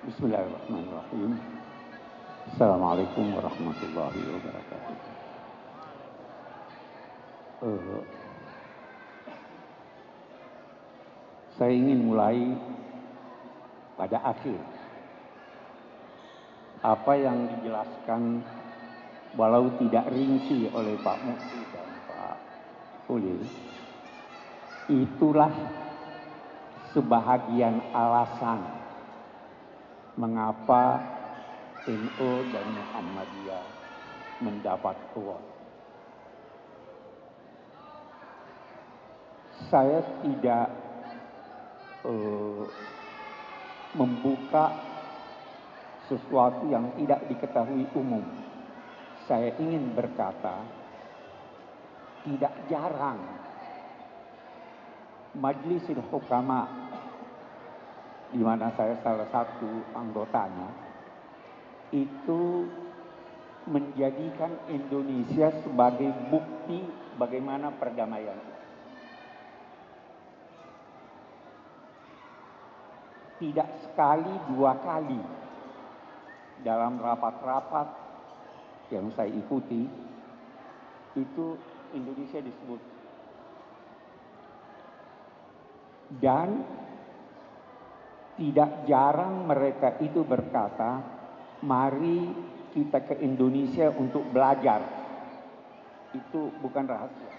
Bismillahirrahmanirrahim. Assalamualaikum warahmatullahi wabarakatuh. Eh, saya ingin mulai pada akhir apa yang dijelaskan walau tidak rinci oleh Pak Mufti dan Pak Ulil. Itulah sebahagian alasan mengapa NU dan Muhammadiyah mendapat award. Saya tidak membuka sesuatu yang tidak diketahui umum. Saya ingin berkata, tidak jarang Majlisul Hukama, di mana saya salah satu anggotanya, itu menjadikan Indonesia sebagai bukti bagaimana perdamaian. Tidak sekali, dua kali dalam rapat-rapat yang saya ikuti, itu Indonesia disebut. Dan tidak jarang mereka itu berkata, mari kita ke Indonesia untuk belajar. Itu bukan rahasia.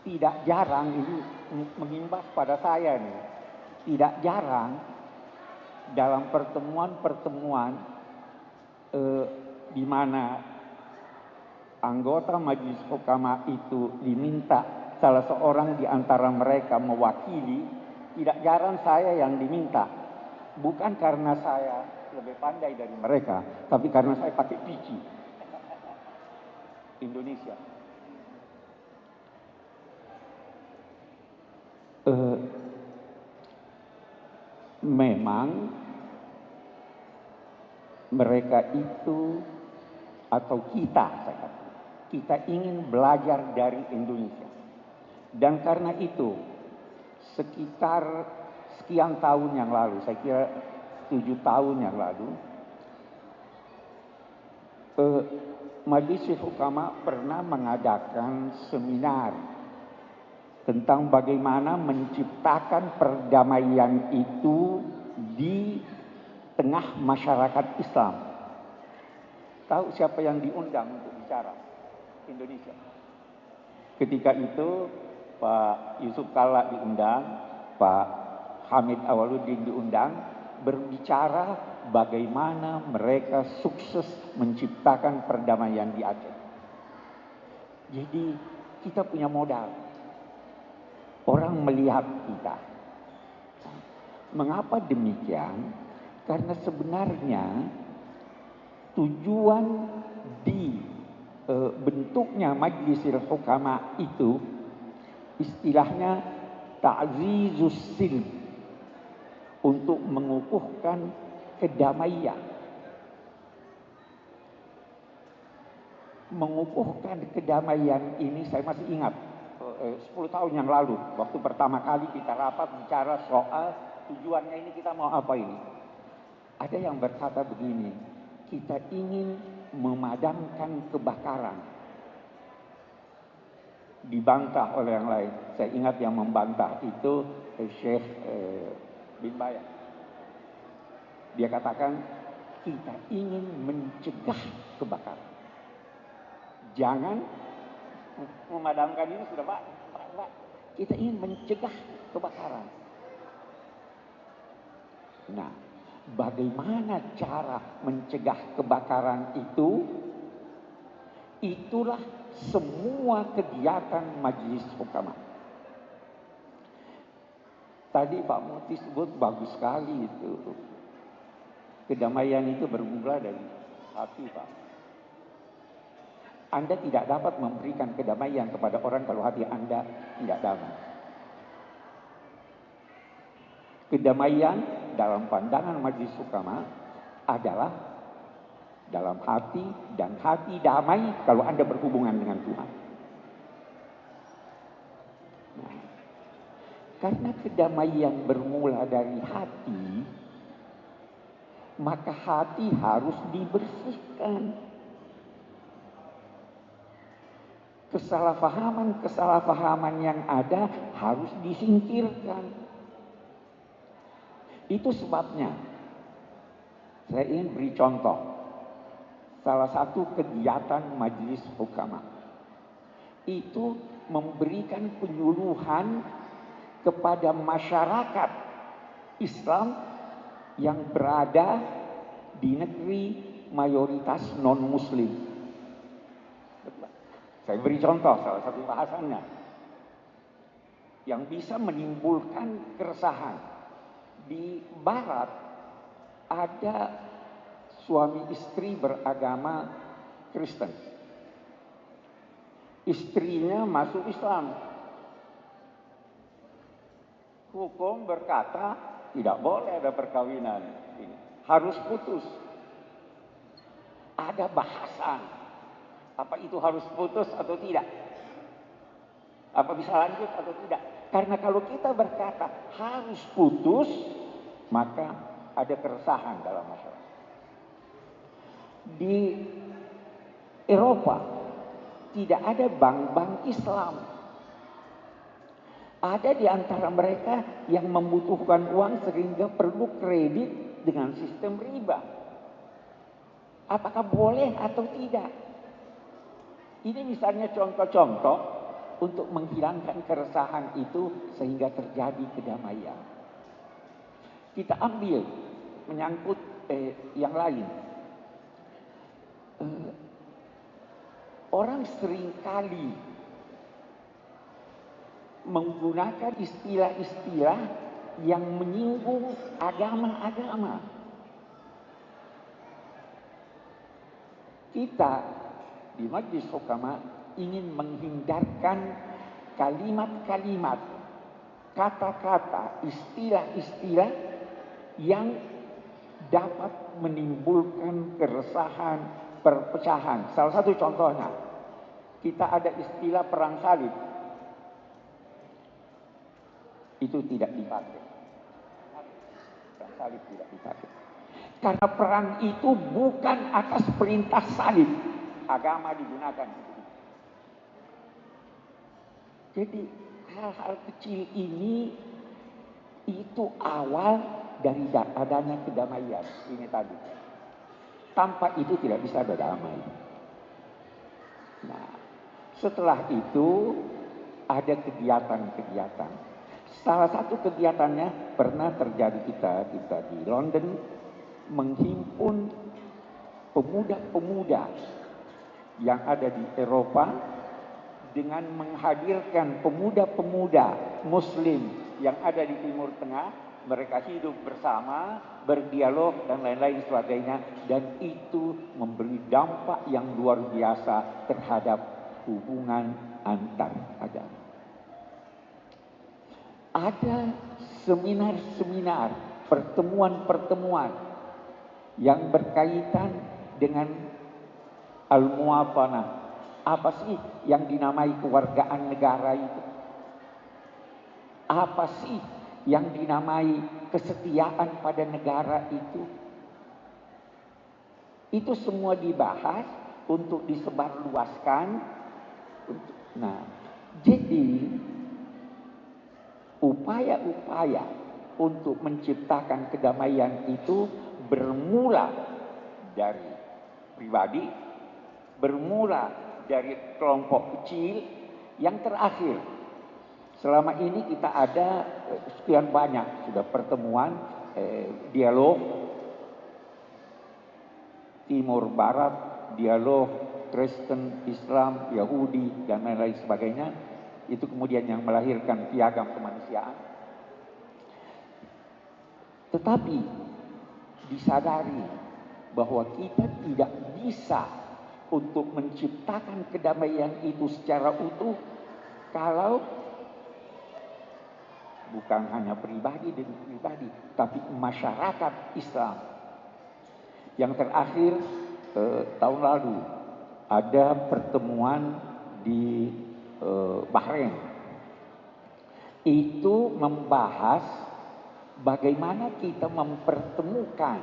Tidak jarang, ini mengimbas pada saya nih, tidak jarang dalam pertemuan-pertemuan di mana anggota Majelis Hukama itu diminta salah seorang di antara mereka mewakili, tidak jarang saya yang diminta. Bukan karena saya lebih pandai dari mereka, tapi karena saya pakai pici Indonesia. Memang mereka itu atau kita, saya katakan, kita ingin belajar dari Indonesia. Dan karena itu, sekitar sekian tahun yang lalu, saya kira 7 tahun yang lalu, Majelis Hukama pernah mengadakan seminar tentang bagaimana menciptakan perdamaian itu di tengah masyarakat Islam. Tahu siapa yang diundang untuk bicara? Indonesia. Ketika itu Pak Yusuf Kalla diundang, Pak Hamid Awaludin diundang, berbicara bagaimana mereka sukses menciptakan perdamaian di Aceh. Jadi kita punya modal. Orang melihat kita. Mengapa demikian? Karena sebenarnya tujuan di bentuknya Majlisul Hukama itu istilahnya ta'zizus silm, untuk mengukuhkan kedamaian. Mengukuhkan kedamaian ini saya masih ingat 10 tahun yang lalu, waktu pertama kali kita rapat bicara soal tujuannya ini kita mau apa ini. Ada yang berkata begini, kita ingin memadamkan kebakaran. Dibantah oleh yang lain. Saya ingat yang membantah itu Syekh bin Bayan. Dia katakan, kita ingin mencegah kebakaran. Jangan memadamkan ini sudah Pak. Kita ingin mencegah kebakaran. Nah, bagaimana cara mencegah kebakaran itu? Itulah semua kegiatan Majelis Hukama. Tadi Pak Mufti sebut bagus sekali itu. Kedamaian itu bermula dari hati, Pak. Anda tidak dapat memberikan kedamaian kepada orang kalau hati Anda tidak damai. Kedamaian dalam pandangan Majelis Hukama adalah dalam hati, dan hati damai kalau Anda berhubungan dengan Tuhan. Nah, Karena kedamaian bermula dari hati, maka hati harus dibersihkan. Kesalahpahaman-kesalahpahaman yang ada harus disingkirkan. Itu sebabnya saya ingin beri contoh. Salah satu kegiatan Majelis Hukama itu memberikan penyuluhan kepada masyarakat Islam yang berada di negeri mayoritas non-Muslim. Saya beri contoh salah satu bahasannya yang bisa menimbulkan keresahan. Di Barat ada suami istri beragama Kristen. Istrinya masuk Islam. Hukum berkata tidak boleh ada perkawinan ini. Harus putus. Ada bahasan. Apa itu harus putus atau tidak? Apa bisa lanjut atau tidak? Karena kalau kita berkata harus putus, maka ada keresahan dalam masyarakat. Di Eropa tidak ada bank-bank Islam. Ada di antara mereka yang membutuhkan uang sehingga perlu kredit dengan sistem riba. Apakah boleh atau tidak? Ini misalnya contoh-contoh untuk menghilangkan keresahan itu sehingga terjadi kedamaian. Kita ambil menyangkut yang lain. Orang seringkali menggunakan istilah-istilah yang menyinggung agama-agama. Kita di Majelis Hukama ingin menghindarkan kalimat-kalimat, kata-kata, istilah-istilah yang dapat menimbulkan keresahan, perpecahan. Salah satu contohnya, kita ada istilah perang salib. Itu tidak dipakai. Perang salib tidak dipakai. Karena perang itu bukan atas perintah salib. Agama digunakan. Jadi hal-hal kecil ini itu awal dari adanya kedamaian ini tadi. Tanpa itu tidak bisa ada damai. Nah, setelah itu ada kegiatan-kegiatan. Salah satu kegiatannya pernah terjadi kita di London menghimpun pemuda-pemuda yang ada di Eropa dengan menghadirkan pemuda-pemuda Muslim yang ada di Timur Tengah. Mereka hidup bersama, berdialog dan lain-lain sebagainya. Dan itu memberi dampak yang luar biasa terhadap hubungan antar agama. Ada seminar-seminar, pertemuan-pertemuan yang berkaitan dengan al-muwatanah. Apa sih yang dinamai kewargaan negara itu? Apa sih yang dinamai kesetiaan pada negara itu? Itu semua dibahas untuk disebarluaskan. Nah, jadi upaya-upaya untuk menciptakan kedamaian itu bermula dari pribadi, bermula dari kelompok kecil. Yang terakhir, selama ini kita ada sekian banyak sudah pertemuan, dialog Timur Barat, dialog Kristen, Islam, Yahudi dan lain-lain sebagainya. Itu kemudian yang melahirkan piagam kemanusiaan. Tetapi disadari bahwa kita tidak bisa untuk menciptakan kedamaian itu secara utuh kalau bukan hanya pribadi demi pribadi, tapi masyarakat Islam. Yang terakhir tahun lalu ada pertemuan di Bahrain itu membahas bagaimana kita mempertemukan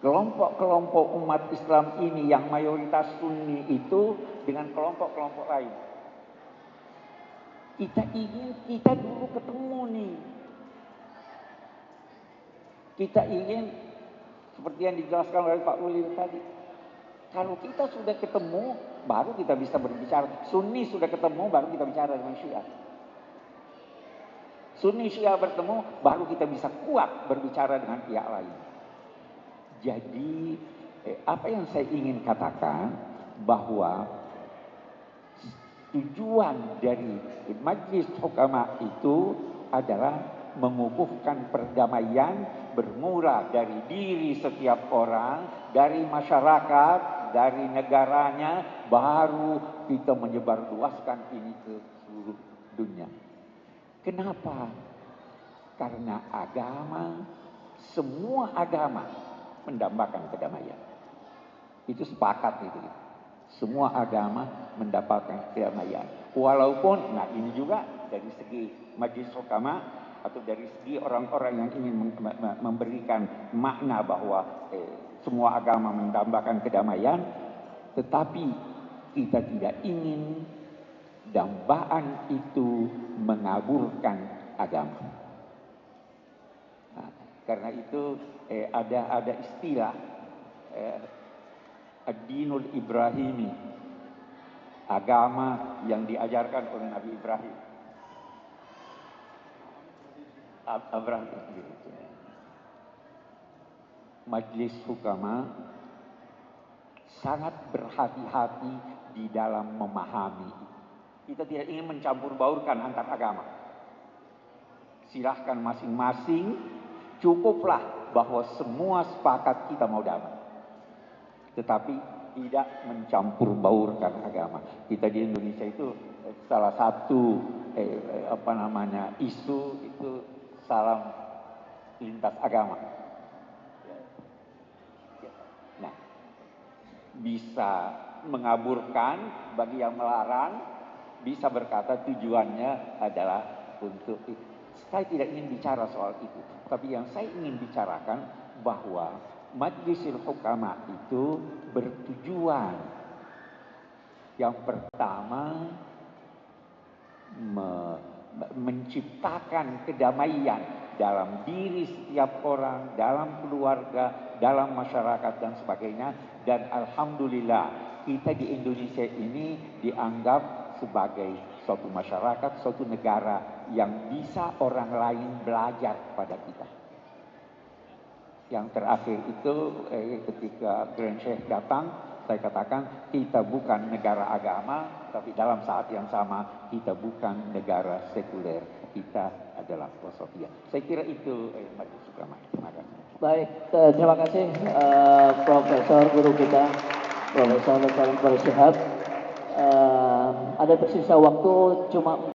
kelompok-kelompok umat Islam ini yang mayoritas Sunni itu dengan kelompok-kelompok lain. Kita dulu ketemu nih. Kita ingin seperti yang dijelaskan oleh Pak Ulil tadi. Kalau kita sudah ketemu, baru kita bisa berbicara. Sunni sudah ketemu, baru kita bicara dengan Syiah. Sunni Syiah bertemu, baru kita bisa kuat berbicara dengan pihak lain. Jadi, apa yang saya ingin katakan, bahwa tujuan dari Majlis Hukama itu adalah mengukuhkan perdamaian bermula dari diri setiap orang, dari masyarakat, dari negaranya, baru kita menyebarluaskan ini ke seluruh dunia. Kenapa? Karena semua agama mendambakan kedamaian. Itu sepakat itu. Semua agama mendapatkan kedamaian. Walaupun, nah ini juga dari segi Majlis Hukama atau dari segi orang-orang yang ingin memberikan makna bahwa semua agama mendambakan kedamaian, tetapi kita tidak ingin dambaan itu mengaburkan agama. Nah, karena itu ada istilah ad-dinul Ibrahimi, agama yang diajarkan oleh Nabi Ibrahim. Abraham. Majlis Hukama sangat berhati-hati di dalam memahami. Kita tidak ingin mencampur baurkan antar agama. Silahkan masing-masing, cukuplah bahwa semua sepakat kita mau damai. Tetapi tidak mencampur baurkan agama. Kita di Indonesia itu salah satu isu itu salam lintas agama. Nah, bisa mengaburkan bagi yang melarang, bisa berkata tujuannya adalah untuk itu. Saya tidak ingin bicara soal itu, tapi yang saya ingin bicarakan bahwa Majlisul Hukama itu bertujuan yang pertama menciptakan kedamaian dalam diri setiap orang, dalam keluarga, dalam masyarakat dan sebagainya. Dan alhamdulillah kita di Indonesia ini dianggap sebagai suatu masyarakat, suatu negara yang bisa orang lain belajar pada kita. Yang terakhir itu ketika Grand Sheikh datang, saya katakan kita bukan negara agama, tapi dalam saat yang sama kita bukan negara sekuler. Kita adalah filsafia. Saya kira itu Majlis Hukama. Terima kasih. Baik, terima kasih Profesor Guru kita, Profesor Dr. Syihab. Ada tersisa waktu cuma